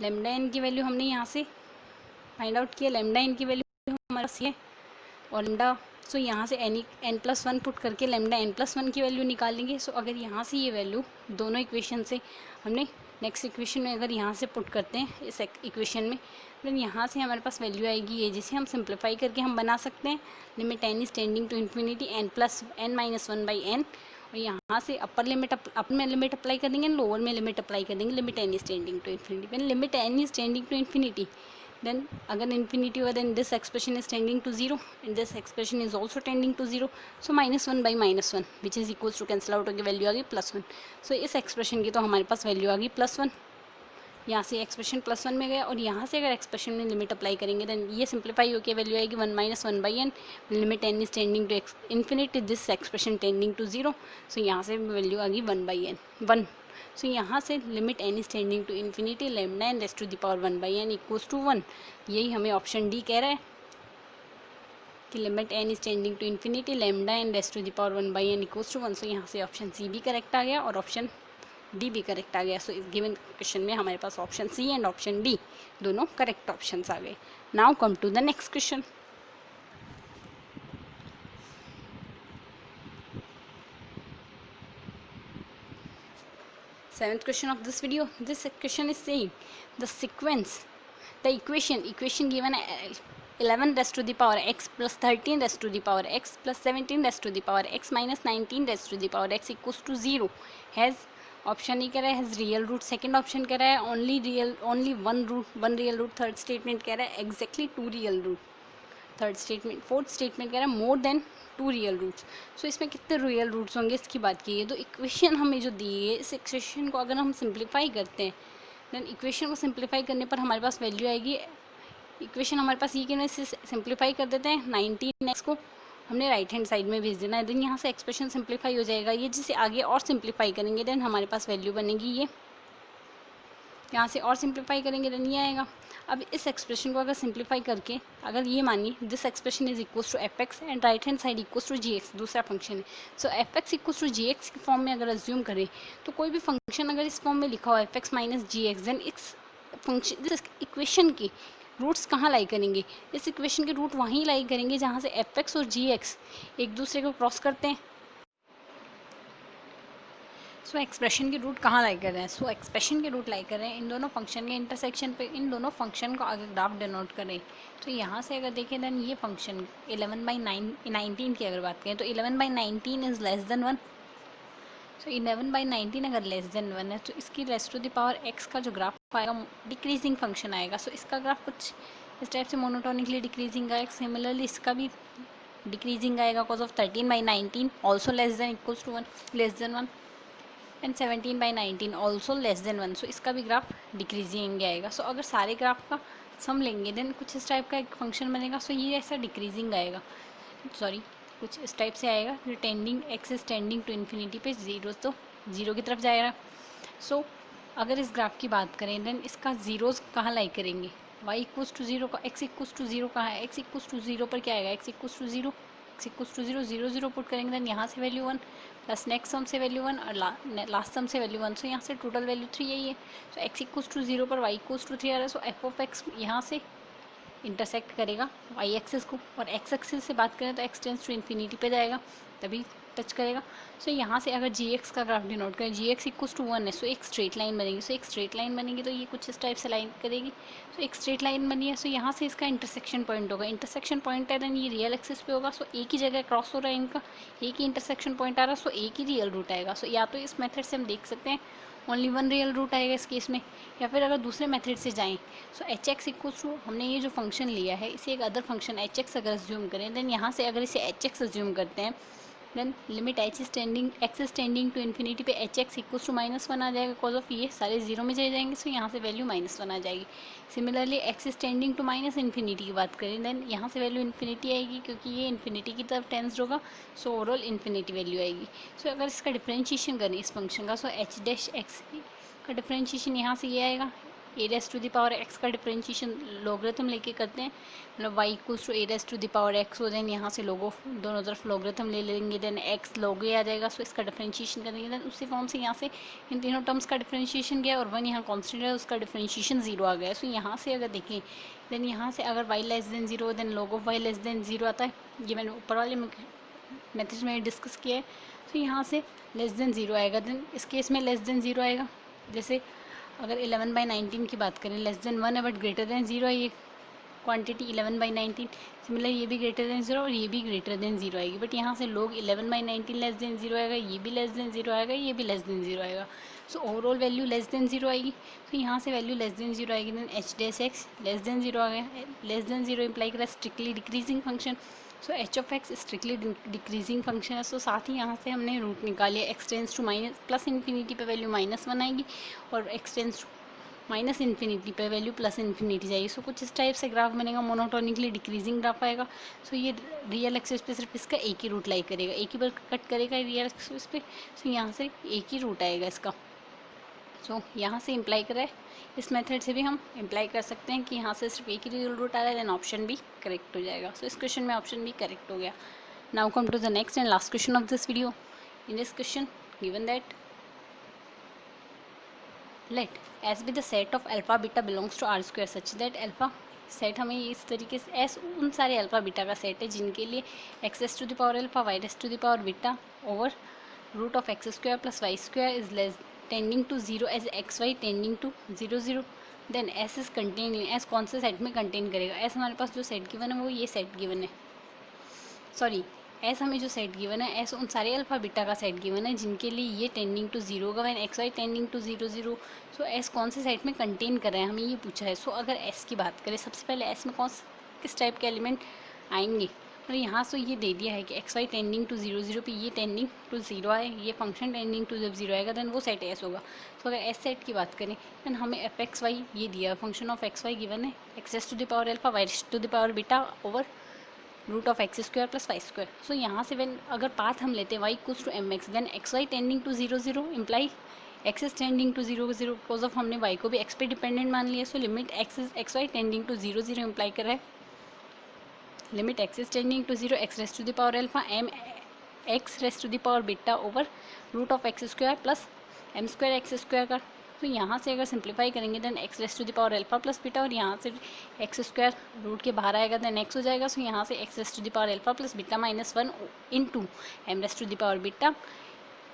लैम्डा एन की वैल्यू हमने यहाँ से फाइंड आउट किया। लैम्डा एन की वैल्यू हमारे पास ये और लैम्डा, सो यहाँ से एन प्लस 1 पुट करके लैम्डा एन प्लस 1 की वैल्यू निकालेंगे। सो अगर यहाँ से ये वैल्यू दोनों इक्वेशन से हमने नेक्स्ट इक्वेशन में अगर यहाँ से पुट करते हैं इस इक्वेशन में, देन यहाँ से हमारे पास वैल्यू आएगी ये, जिसे हम सिंप्लीफाई करके हम बना सकते हैं limit n is tending to infinity n plus n minus 1 by n, और यहाँ से अपर में लिमिट अप्लाई कर देंगे, लोअर में लिमिट अप्लाई कर देंगे limit n is tending to infinity. When limit n is tending to infinity then अगर इन्फिनिटी हुआ then this expression is tending to 0 and this expression is also tending to 0। So -1 by -1 which is equals to cancel out होकर value आ गई +1। सो इस expression की तो हमारे पास value आ गई +1, यहाँ से एक्सप्रेशन +1 में गया, और यहाँ से अगर एक्सप्रेशन में लिमिट अप्लाई करेंगे देन ये सिंप्लीफाई होकर वैल्यू आएगी 1 - 1 by n limit n is tending to infinity this expression tending to 0। So यहाँ से वैल्यू आ गई 1 by n 1। सो यहाँ से limit n is tending to infinity lambda n raised to the power 1 by n equals to 1। यही हमें option D कह रहा है कि limit n is tending to infinity lambda n raised to the power 1 by n equals to 1। So यहाँ से option C भी correct आ गया और ऑप्शन डी भी करेक्ट आ गया। सो इस गिवन क्वेश्चन में हमारे पास option C and option D दोनों करेक्ट ऑप्शंस आ गए। Now come to the next question. seventh question of this video. This question is saying the equation given 11 raised to the power x plus 13 raised to the power x plus 17 raised to the power x minus 19 raised to the power x equals to 0 has option ही कह रहा है has real root, second option कह रहा है only one real root, third statement कह रहा है exactly 2 real root, third statement fourth statement कह रहा है more than 2 real roots. So इसमें कितने रियल रूट्स होंगे इसकी बात की है। तो इक्वेशन हमें जो दी है, इस इक्वेशन को अगर हम सिंप्लीफाई करते हैं देन इक्वेशन को सिंप्लीफाई करने पर हमारे पास वैल्यू आएगी, इक्वेशन हमारे पास ये कि ना इसे सिंप्लीफाई कर देते हैं, 19x को हमने राइट हैंड साइड में भेज देना है, देन यहाँ से एक्सप्रेशन सिंप्लीफाई हो जाएगा। ये जिसे आगे और सिंप्लीफाई करेंगे देन हमारे पास वैल्यू बनेगी ये, यहाँ से और सिंप्लीफाई करेंगे देन ये आएगा। अब इस एक्सप्रेशन को अगर सिंप्लीफाई करके अगर ये मानिए this expression is equals to F X and right hand side equals to G X, दूसरा फंक्शन है। So F x equals to G X की फॉर्म में अगर अज्यूम करें तो कोई भी फंक्शन अगर इस फॉर्म में लिखा हो एफ एक्स माइनस जी एक्स, देन इस फंक्शन इस इक्वेशन की रूट्स कहाँ लाई करेंगे, इस इक्वेशन के रूट वहीं लाई करेंगे जहाँ से एफ एक्स और जी एक्स एक दूसरे को क्रॉस करते हैं। सो एक्सप्रेशन के रूट कहाँ लाई कर रहे हैं, सो एक्सप्रेशन के रूट लाई कर रहे हैं इन दोनों फंक्शन के इंटरसेक्शन पे, इन दोनों फंक्शन को अगर ग्राफ डिनोट करें तो यहाँ से अगर देखें देन ये फंक्शन 11/19 की अगर बात करें तो 11/19 इज़ लेस देन 1। सो 11/19 अगर लेस देन 1 है तो इसकी raised to the power x का जो ग्राफ आएगा डिक्रीजिंग फंक्शन आएगा। सो इसका ग्राफ कुछ इस टाइप से मोनोटोनिकली डिक्रीजिंग आएगा। सिमिलरली इसका भी डिक्रीजिंग आएगा cause of 13/19 also less than equals to 1, less than 1 and 17/19 also less than 1। So इसका भी ग्राफ डिक्रीजिंग आएगा। सो अगर सारे ग्राफ का सम लेंगे देन कुछ इस टाइप का एक फंक्शन बनेगा। सो ये ऐसा डिक्रीजिंग आएगा, सॉरी कुछ इस टाइप से आएगा जो tending x is tending to infinity पे जीरो की तरफ जाएगा। सो अगर इस ग्राफ की बात करें देन इसका जीरोज़ कहाँ लाई करेंगे, y इक्वल्स टू जीरो का एक्स इक्वल्स टू जीरो कहाँ है, एक्स इक्वल्स टू जीरो पर क्या आएगा x equals to zero, x equals to zero, zero zero put करेंगे देन यहाँ से वैल्यू 1 प्लस नेक्स्ट सम से वैल्यू 1 और लास्ट सम से वैल्यू 1। सो यहाँ से टोटल वैल्यू 3 यही है। सो एक्स इक्वल्स टू जीरो पर y इक्वल्स टू 3 आ रहा है। सो एफ ऑफ एक्स यहाँ से इंटरसेक्ट करेगा वाई एक्सिस को, और एक्स एक्सिस से बात करें तो एक्स टेंस टू इन्फिनिटी पे जाएगा तभी टच करेगा। सो यहाँ से अगर जी एक्स का ग्राफ डिनोट करें, जी एक्स इक्वल्स टू 1 है, सो एक स्ट्रेट लाइन बनेगी। सो एक स्ट्रेट लाइन बनेगी तो ये कुछ इस टाइप से लाइन करेगी। सो एक स्ट्रेट लाइन बनी है। सो यहाँ से इसका इंटरसेक्शन पॉइंट होगा, इंटरसेक्शन पॉइंट है देन ये रियल एक्सिस पे होगा। सो एक ही जगह क्रॉस हो रहा है इनका, एक ही इंटरसेक्शन पॉइंट आ रहा है। सो एक ही रियल रूट आएगा। सो या तो इस मेथड से हम देख सकते हैं ओनली वन रियल रूट आएगा इस केस में, या फिर अगर दूसरे मेथड से जाएं so h x equals to हमने ये जो फंक्शन लिया है इसे एक अदर फंक्शन एच एक्स अगर अज्यूम करें देन यहाँ से अगर इसे एच एक्स अज्यूम करते हैं then limit x is tending to infinity पे एच एक्स इक्वल्स टू -1 आ जाएगा कॉज ऑफ ये सारे जीरो में चले जाएंगे। सो यहाँ से वैल्यू -1 आ जाएगी। Similarly x is tending to minus infinity की बात करें देन यहाँ से वैल्यू इन्फिनिटी आएगी क्योंकि ये इन्फिनिटी की तरफ टेंस्ड होगा। सो ओवरऑल इन्फिनिटी वैल्यू आएगी। सो अगर इसका डिफरेंशिएशन करें इस फंक्शन का, सो एच डैश एक्स का डिफरेंशिएशन यहाँ से ये आएगा A raise to the power X का डिफरेंशिएशन लॉगरिथम लेके करते हैं, मतलब Y equals to A raise to the power X हो देन यहाँ से लोगो दोनों तरफ लॉगरिथम ले लेंगे देन एक्स लोगे आ जाएगा। सो इसका डिफरेंशिएशन करेंगे देन उसी फॉर्म से यहाँ से इन तीनों टर्म्स का डिफरेंशिएशन गया और 1 यहाँ कॉन्स्टेंट है उसका डिफरेंशिएशन 0 आ गया। सो यहाँ से अगर देखें देन यहाँ से अगर y less than 0 then log of y less than 0 आता है, ये मैंने ऊपर वाले मेथड में डिस्कस किया है। तो यहाँ से लेस देन 0 आएगा देन इस केस में लेस देन 0 आएगा। जैसे अगर 11/19 की बात करें लेस देन 1 है बट ग्रेटर देन 0 है ये क्वांटिटी 11/19, सिमिलर ये भी ग्रेटर देन 0 और ये भी ग्रेटर देन 0 आएगी। बट यहाँ से लोग 11/19 लेस देन 0 आएगा, ये भी लेस देन 0 आएगा, ये भी लेस देन 0 आएगा। So overall value less than 0 आएगी। तो यहाँ से वैल्यू लेस देन 0 आएगी then H dash x less than 0 आ गया। लेस देन 0 इम्प्लाई करा strictly decreasing function. So H of x strictly decreasing function है। सो साथ ही यहाँ से हमने रूट निकालिए x tends to minus plus infinity पे वैल्यू -1 आएगी और x tends to minus infinity पे वैल्यू प्लस इन्फिनिटी जाएगी। सो कुछ इस टाइप से ग्राफ बनेगा, मोनोटोनिकली डिक्रीजिंग ग्राफ आएगा। सो ये रियल एक्सिस पे सिर्फ इसका एक ही रूट लाई करेगा, एक ही बार कट करेगा रियल एक्सिस पे। सो यहाँ से एक ही रूट आएगा इसका। सो यहाँ से इम्प्लाई करा है, इस मेथड से भी हम इम्प्लाई कर सकते हैं कि यहाँ से सिर्फ एक ही रियल रूट आ रहा है देन ऑप्शन भी करेक्ट हो जाएगा। सो इस क्वेश्चन में ऑप्शन भी करेक्ट हो गया। Now come to the next and last question of this video. In this question given that let S be the set of alpha beta belongs to R square such that alpha set हमें इस तरीके से S उन सारे alpha beta का set है जिनके लिए x S to the power alpha y s to the power beta over root of x square plus y square is less tending to 0 as x y tending to 0 0, then S is contain in, S कौन से set में contain करेगा, S हमारे पास जो set given है वो ये set given है, सॉरी एस हमें जो सेट गिवन है, एस उन सारे अल्फा बीटा का सेट गिवन है जिनके लिए ये टेंडिंग टू 0 होगा, when x y tending to 0 0। So S कौन से सेट में कंटेन कर रहा है हमें ये पूछा है। सो अगर एस की बात करें, सबसे पहले एस में किस टाइप के एलिमेंट आएंगे, और यहाँ से ये दे दिया है कि एक्स वाई टेंडिंग टू 0 0 पे ये टेंडिंग टू 0 आए, ये फंक्शन टेंडिंग टू जब 0 आएगा देन वो सेट एस होगा। तो अगर एस सेट की बात करें देन हमें एफ एक्स वाई ये दिया, function of x y given है, x S to the power alpha y to the power beta over root of x square plus y square. So यहाँ से when अगर पाथ हम लेते हैं y equals to m x, then x y tending to 0 0 imply x is tending to 0 0, because of हमने y को भी x पे डिपेंडेंट मान लिया। So limit x y tending to 0 0 imply कर रहा है limit x is tending to 0 x raise to the power alpha m x raise to the power beta over root of x square plus m square x square का। तो यहाँ से अगर simplify करेंगे then x raise to the power alpha plus beta, और यहाँ से x square root के बाहर आएगा देन एक्स हो जाएगा। सो यहाँ से x raise to the power alpha plus beta minus 1 into m raise to the power beta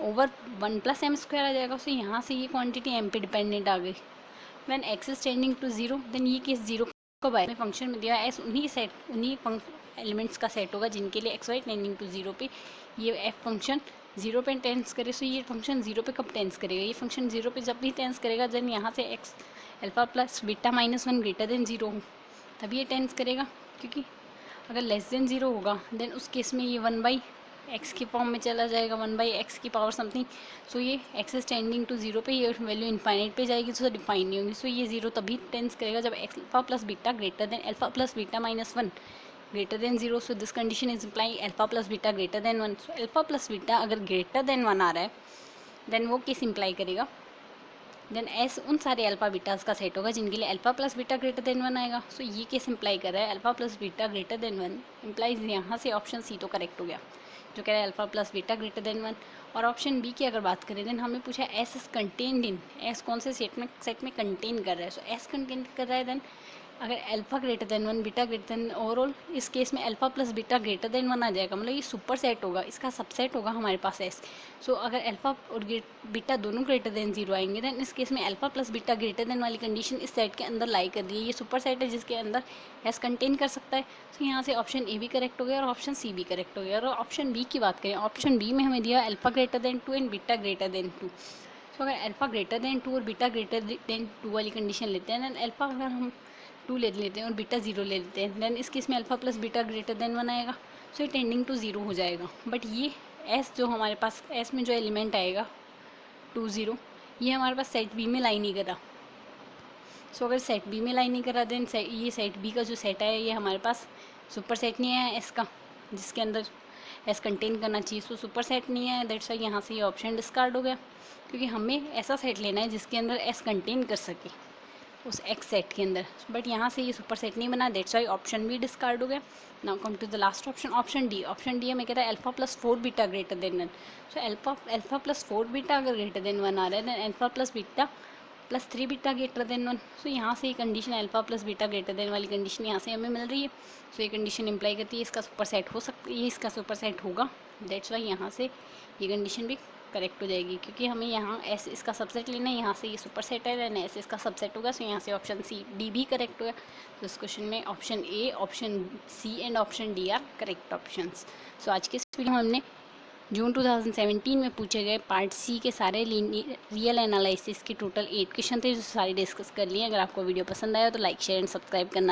over 1 plus m square आ जाएगा। सो यहाँ से ये क्वांटिटी एम पे डिपेंडेंट आ गई। When x is tending to 0 then ये केस 0 को बाय में फंक्शन में दिया एस उन्हीं एलिमेंट्स का सेट होगा जिनके लिए एक्स वाई टेंडिंग टू 0 पे ये एफ फंक्शन 0 पे टेंस करे। सो ये फंक्शन 0 पे कब टेंस करेगा, ये फंक्शन 0 पे जब भी टेंस करेगा देन यहाँ से x alpha plus beta minus 1 greater than 0 हो तभी ये टेंस करेगा, क्योंकि अगर लेस देन 0 होगा देन उस केस में ये 1 बाई एक्स की फॉर्म में चला जाएगा, 1 बाई एक्स की पावर समथिंग। सो ये एक्स इज टेंडिंग टू 0 पे ये वैल्यू इनफाइनाइट पे जाएगी, तो डिफाइन नहीं होगी। सो ये 0 तभी टेंस करेगा जब alpha plus beta greater then alpha plus beta minus 1 greater than 0। So this condition is imply alpha plus beta greater than 1। So alpha plus beta अगर ग्रेटर देन 1 आ रहा है देन वो केस इम्प्लाई करेगा then S उन सारे alpha betas का set होगा जिनके लिए alpha plus beta greater than 1 आएगा। सो ये केस इम्प्लाई कर रहा है alpha plus beta greater than 1 implies, यहाँ से ऑप्शन सी तो करेक्ट हो गया जो कह रहा है alpha plus beta greater than 1। और ऑप्शन बी की अगर बात करें देन हमें पूछा S is contained in, S कौन से सेट में कंटेन कर रहा है। सो एस कंटेन कर रहा है देन अगर alpha greater than 1 beta greater then, overall इस केस में alpha plus beta greater than 1 आ जाएगा, मतलब ये सुपर सेट होगा, इसका सबसेट होगा हमारे पास एस। सो अगर अल्फा और बीटा दोनों ग्रेटर देन 0 आएंगे देन इस केस में alpha plus beta greater than वाली कंडीशन इस सेट के अंदर लाई कर दी है, ये सुपर सेट है जिसके अंदर एस कंटेन कर सकता है। सो यहाँ से ऑप्शन ए भी करेक्ट हो गया और ऑप्शन सी भी करेक्ट हो गया। और ऑप्शन बी की बात करें, ऑप्शन बी में हमें दिया alpha greater than 2 and beta greater than 2। सो अगर अल्फा ग्रेटर देन 2 और बीटा ग्रेटर देन 2 वाली कंडीशन लेते हैं देन अल्फा अगर हम 2 ले लेते हैं और बीटा 0 ले लेते हैं देन इस केस में alpha plus beta greater than 1 आएगा। सो ये टेंडिंग टू 0 हो जाएगा। बट ये एस जो हमारे पास एस में जो एलिमेंट आएगा 2 0 ये हमारे पास सेट बी में लाई नहीं करा। सो अगर सेट बी में लाई नहीं करा देन ये सेट बी का जो सेट है ये हमारे पास सुपर सेट नहीं है एस का जिसके अंदर एस कंटेन करना चाहिए। सो सुपर सेट नहीं है, दैट्स वाई यहाँ से ये ऑप्शन डिस्कार्ड हो गया, क्योंकि हमें ऐसा सेट लेना है जिसके अंदर एस कंटेन कर सके उस एक्स सेट के अंदर। बट यहाँ से ये सुपर सेट नहीं बना, दैट्स वाई ऑप्शन भी डिस्कार्ड हो गया। Now come to the last option, option D. Option D हमें कहता है alpha plus 4 beta greater than 1। So alpha plus 4 beta अगर ग्रेटर देन 1 आ रहा है then alpha plus beta plus 3 beta greater than 1। So यहाँ से ये condition alpha plus beta greater than वाली कंडीशन यहाँ से हमें मिल रही है। सो ये कंडीशन इम्प्लाई करती है इसका सुपर सेट हो सकती है, इसका सुपर सेट होगा, दैट्स वाई यहाँ से ये कंडीशन भी करेक्ट हो जाएगी, क्योंकि हमें यहाँ एस इसका सबसेट लेना है, यहाँ से ये सुपर सेट है देन एस इसका सबसेट होगा। सो यहाँ से ऑप्शन सी डी भी करेक्ट होगा। तो इस क्वेश्चन में option A, option C and option D are correct options. So आज के इस वीडियो में हमने जून 2017 में पूछे गए पार्ट सी के सारे रियल एनालिसिस के टोटल 8 क्वेश्चन थे जो सारे डिस्कस कर लिए। अगर आपको वीडियो पसंद आया तो लाइक शेयर एंड सब्सक्राइब करना